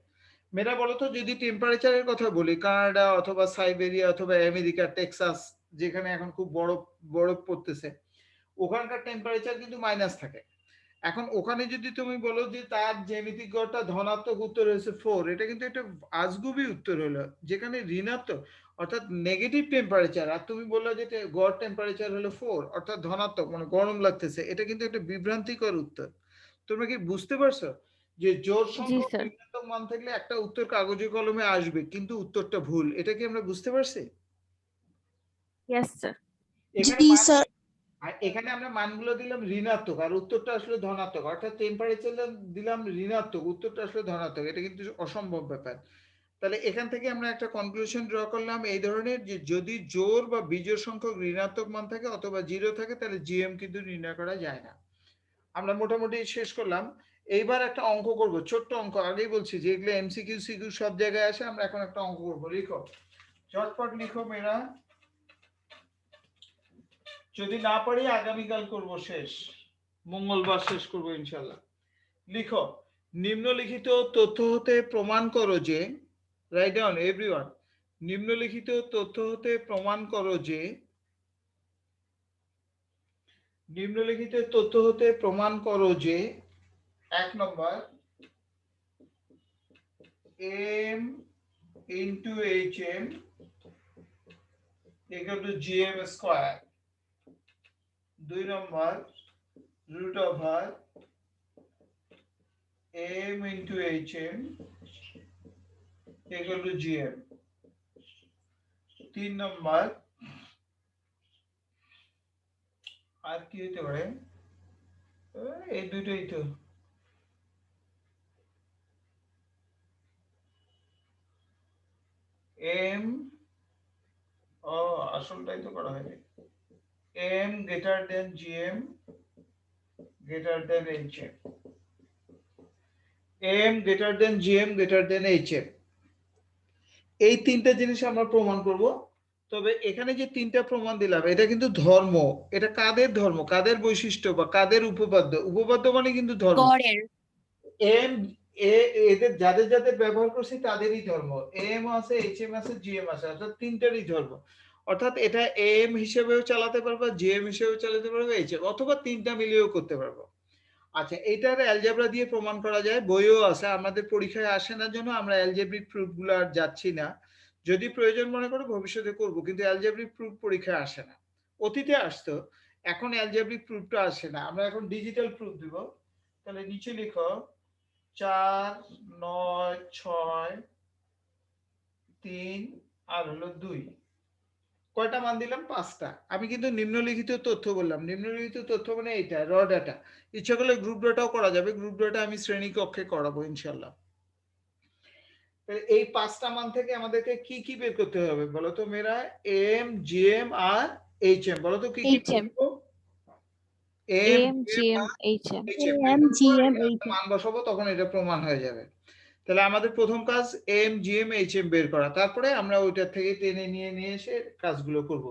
মেয়েরা বলতো, যদি টেম্পারেচারের কথা বলি, কানাডা অথবা সাইবেরিয়া অথবা আমেরিকা, টেক্সাস, যেখানে এখন খুব বরফ পড়তেছে, ওখানকার টেম্পারেচার কিন্তু মাইনাস থাকে। এখন ওখানে যদি তুমি বলো যে তার জ্যামিতিক গড়টা ধনাত্মক, উত্তর হয়েছে 4, এটা কিন্তু একটা আজগুবি উত্তর হলো, যেখানে ঋণাত্মক অর্থাৎ নেগেটিভ টেম্পারেচার, আর তুমি বললে যে গড় টেম্পারেচার হলো 4 অর্থাৎ ধনাত্মক, মানে গরম লাগতেছে, এটা কিন্তু একটা বিভ্রান্তিকর উত্তর। তোমরা কি বুঝতে পারছো যে জোর জি সংখ্যক স্যার। ঋণাত্মক মান থাকলে একটা উত্তর কাগজে কলমে আসবে কিন্তু উত্তরটা ভুল? এটা কি আমরা বুঝতে পারছি? Yes sir. এখানে জি স্যার। আর এখানে আমরা মানগুলো দিলাম ঋণাত্মক আর উত্তরটা আসলে ধনাত্মক, অর্থাৎ টেম্পারেচার দিলাম ঋণাত্মক, উত্তরটা আসলে ধনাত্মক, এটা কিন্তু অসম্ভব ব্যাপার। তাহলে এখান থেকে আমরা একটা কনক্লুশন ড্র করলাম এই ধরনের, যে যদি জোড় বা বিজোড় সংখ্যক ঋণাত্মক মান থাকে অথবা 0 থাকে, তাহলে জিএম কিন্তু নির্ণয় করা যায় না। আমরা মোটামুটি শেষ করলাম। এইবার একটা অঙ্ক করব, ছোট্ট অঙ্ক, আগেই বলছি যে এগুলো এমসিকিউ সিকিউ সব জায়গায় আসে। আমরা এখন একটা অঙ্ক করব, লিখো, চটপট লিখো মেয়েরা, যদি না পারি আগামীকাল করব, শেষ মঙ্গলবার শেষ করব ইনশাল্লাহ। লিখো, নিম্নলিখিত তথ্য হতে প্রমাণ করো যে, রাইট ডাউন এভরিওয়ান, নিম্নলিখিত তথ্য হতে প্রমাণ করো যে, নিম্নলিখিত তথ্য হতে প্রমাণ করো যে 1 নম্বর, m into hm equal to gm square, 2 number, root over m into hm equal to gm, 3 নম্বর, আর কি হতে পারে? এই দুটোই তো, m, ও আসলটাই তো করা হয়নি, m greater than gm greater than hm, m greater than gm greater than hm, এই তিনটা জিনিস আমরা প্রমাণ করব। তবে এখানে যে তিনটা প্রমাণ দিলাম, এটা কিন্তু ধর্ম, এটা কাদের ধর্ম, কাদের বৈশিষ্ট্য বা কাদের উপপাদ্য? উপপাদ্য মানে কিন্তু ধর্ম। গড়ের এম এদের যাদের যাদের ব্যবহার করছি তাদেরই ধর্ম, এম আছে, এইচএম আছে, জিএম আছে, অর্থাৎ তিনটারই ধর্ম। অর্থাৎ এটা এম হিসেবেও চালাতে পারবা, জিএম হিসেবেও চালাতে পারবে, এইচএম, অথবা তিনটা মিলিয়েও করতে পারবো। আচ্ছা, এটার অ্যালজেব্রা দিয়ে প্রমাণ করা যায়, বইও আছে, আমাদের পরীক্ষায় আসে না জন্য আমরা অ্যালজেব্রিক প্রুফ গুলো আর যাচ্ছি না। যদি প্রয়োজন মনে করো ভবিষ্যতে করব, কিন্তু অ্যালজেব্রিক প্রুফ পরীক্ষায় আসে না। অতীতে আসতো, এখন অ্যালজেব্রিক প্রুফটা আসে না, আমরা এখন ডিজিটাল প্রুফ দিব। তাহলে নিচে লিখো 4 9 6 3 আর হলো 2, কয়টা মান দিলাম? 5টা। আমি কিন্তু নিম্নলিখিত তথ্য বললাম, নিম্নলিখিত তথ্য মানে এইটা র ডাটা। ইচ্ছা করলে গ্রুপ ডাটাও করা যাবে, গ্রুপ ডাটা আমি শ্রেণী কক্ষে করাবো ইনশাল্লাহ। এই 5টা মান থেকে আমাদেরকে কি কি বের করতে হবে বলো তো মেয়েরা? এম, জিএম আর এইচএম। বলো তো কি কি HM. M, M GM HM. M GM H. মান বসাবো, তখন এটা প্রমাণ হয়ে যাবে। তাহলে আমাদের প্রথম কাজ এম, জিএম, এইচএম বের করা, তারপরে আমরা ওইটার থেকে টেনে নিয়ে এসে কাজগুলো করব।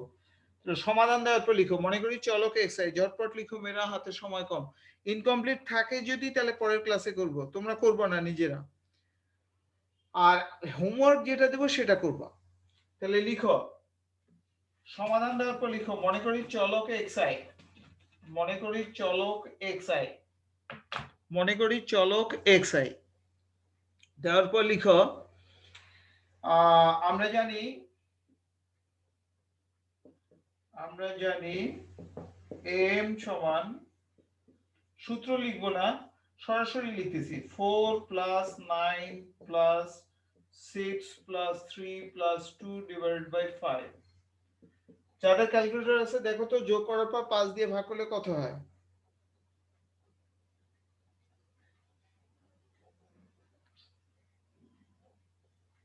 সমাধান দেওয়ার পর লিখো, মনে করি চলক এক্স আই, ঝটপট লিখো মেয়েরা, হাতে সময় কম। ইনকমপ্লিট থাকে যদি তাহলে পরের ক্লাসে করব, তোমরা করবে না নিজেরা, আর হোমওয়ার্ক যেটা দেবো সেটা করবা। তাহলে লিখো, সমাধান দেওয়ার পর লিখো, মনে করি চলক এক্স আই, মনে করি চলক এক্স আই, মনে করি চলক এক্স আই দেওয়ার পর লিখো, আমরা জানি এম সমান, সূত্র লিখবো না, সরাসরি লিখতেছি 4 plus 9 plus 6 plus 3 plus 2 divided by 5। যাদের ক্যালকুলেটর আছে দেখো তো যোগ করার পর 5 দিয়ে ভাগ করলে কত হয়?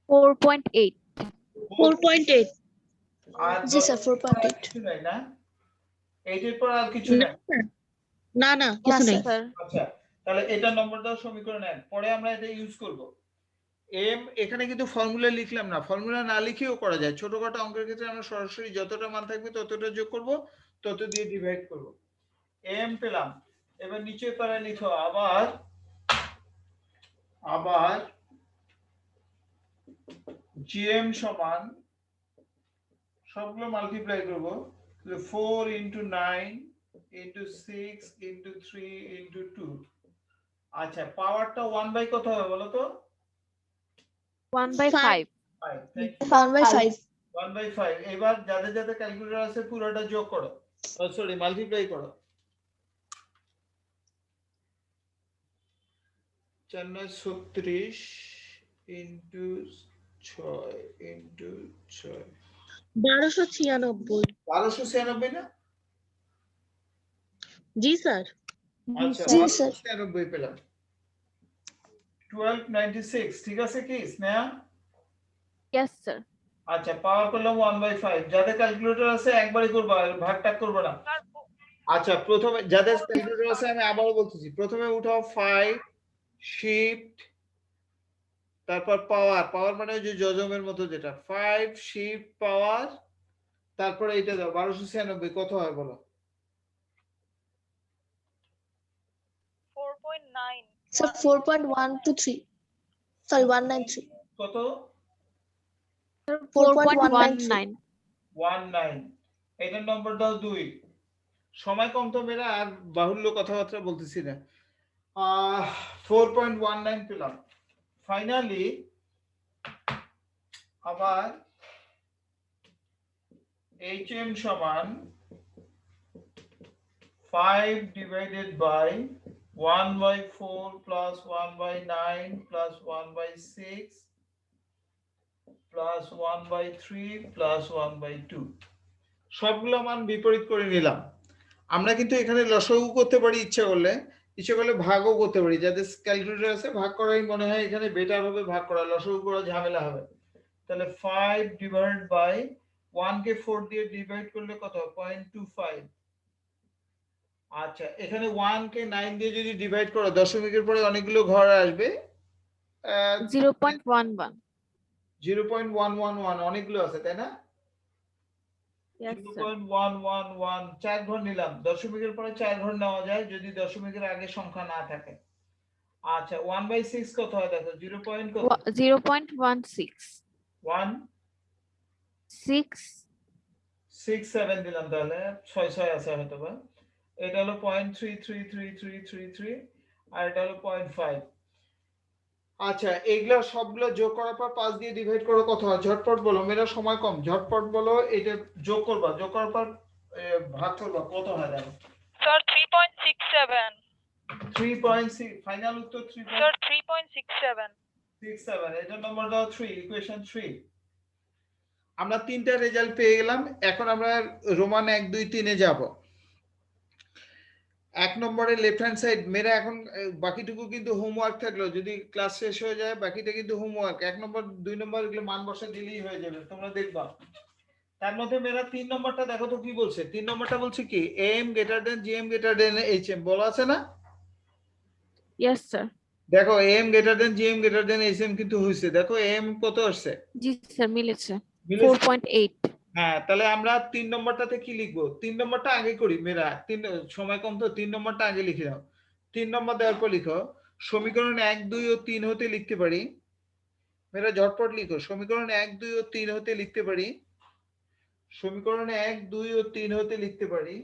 4.8 4.8 আর জি স্যার 4.8 কিছু নাই না, 8 এর পর আর কিছু নাই। না না কিছু yes নেই sir আচ্ছা, তাহলে এটা নম্বর দাও সমীকরণ 1। পরে আমরা এটা ইউজ করব। এম এখানে কিন্তু ফর্মুলা লিখলাম না, ফর্মুলা না লিখেও করা যায়। ছোটখাটো অঙ্কের ক্ষেত্রে আমরা সরাসরি যতটা মান থাকবে ততটা যোগ করব, তত দিয়ে ডিভাইড করব। এম পেলাম। এবার নিচে পারে লিখো আবার জিএম সমান সবগুলো মাল্টিপ্লাই করব। 4 ইন্টু 9 ইন্টু 6 ইন্টু 3 ইন্টু 2। আচ্ছা, পাওয়ারটা 1 বাই কত হবে বলো তো? 1/5 5। Thank you. 1/5 1/5। এবার যাদের যাদের ক্যালকুলেটর আছে পুরোটা যোগ করো, সরি মাল্টিপ্লাই করো। 436 ইন্টু 6 ইন্টু 6 1296 1296 না? জি স্যার আচ্ছা, জি স্যার 1296 পেলাম। 1296 ঠিক আছে কি স্নেহা? yes sir আচ্ছা, পাওয়ার করলাম 1/5। যাদের ক্যালকুলেটর আছে একবারই করবা, ভাগ টাগ করবে না। আচ্ছা, প্রথমে যাদের ক্যালকুলেটর আছে আমি আবারও বলতেছি, প্রথমে উঠাও 5 শিফট তারপর পাওয়ার মানে ওই যে যজমের মতো যেটা 5 শিফট পাওয়ার, তারপরে এটা দাও 1296 কত হয় বলো? 4.9 স্যার 4.123 সরি 193 কত? 4.19 19। এটার নম্বর দাও 2। সময় কম তো মেরা, আর বাহুল্য কথাবার্তা বলতেছি না। 4.19 পেলাম। ফাইনালি আবার HM সমান 5 divided by 1/4 plus 1/9 plus 1/6 plus 1/3 plus 1/2। সবগুলো মান বিপরীত করে নিলাম। আমরা কিন্তু এখানে লসাগু করতে পারি, ইচ্ছা করলে ভাগও করতে পারি। যাদের ক্যালকুলেটর আছে ভাগ করাই মনে হয় এখানে বেটার হবে, ভাগ করা, লসাগু করা ঝামেলা হবে। তাহলে 5 ডিভাইড বাই 1 কে 4 দিয়ে ডিভাইড করলে কত হয়? 0.25। আচ্ছা, এখানে 1 কে 9 দিয়ে যদি ডিভাইড করো দশমিকের পরে অনেকগুলো ঘর আসবে। 0.11 0.111 অনেকগুলো আছে তাই না? yes sir 0.111 4 ঘর নিলাম। দশমিকের পরে 4 ঘর নেওয়া যায় যদি দশমিকের আগে সংখ্যা না থাকে। আচ্ছা, 1/6 কত হয় দেখো? 0. কত? 0.16 1 6 6 7 দিলাম, তাহলে 6 6 আছে হয়তো বা। এটা হলো 0.333333 আর এটা হলো 0.5। আচ্ছা, এগুলা সবগুলো যোগ করার পর 5 দিয়ে ডিভাইড করো, কত হয়? ঝটপট বলো, মেরা সময় কম, ঝটপট বলো। এটা যোগ করবা, যোগ করার পর ভাগ করবা, কত হয় দেখো? Sir 3.67 3.6। ফাইনাল উত্তর 3.67। Sir 3.67 এটা নম্বর দাও 3, ইকুয়েশন 3। আমরা তিনটা রেজাল্ট পেয়ে গেলাম। এখন আমরা রোমান 1 2 3 এ যাব। 1 নম্বরে লেফট হ্যান্ড সাইড মেরা, এখন বাকিটুকু কিন্তু হোমওয়ার্ক থাকলো, যদি ক্লাস শেষ হয়ে যায় বাকিটা কিন্তু হোমওয়ার্ক। 1 নম্বর 2 নম্বর এগুলো মান বসা দিলেই হয়ে যাবে, তোমরা দেখবা। তার মধ্যে মেরা 3 নম্বরটা দেখো তো কি বলছে। 3 নম্বরটা বলছে কি, M greater than GM greater than HM, বলা আছে না? yes sir দেখো M greater than GM greater than HM কিন্তু হইছে। দেখো এম কত আসছে? জি স্যার মিলেছে মিলেছে? 4.8 হ্যাঁ, তাহলে আমরা 3 নম্বরটাতে কি লিখবো? 3 নম্বরটা আগে করি মেরা, 3 সময় কম তো, 3 নম্বরটা আগে লিখে দাও। 3 নম্বর দেওয়ার পর লিখো সমীকরণ 1 2 ও 3 হতে লিখতে পারি। মেরা ঝটপট লিখো, সমীকরণ 1 2 ও 3 হতে লিখতে পারি। সমীকরণ 1 2 ও 3 হতে লিখতে পারি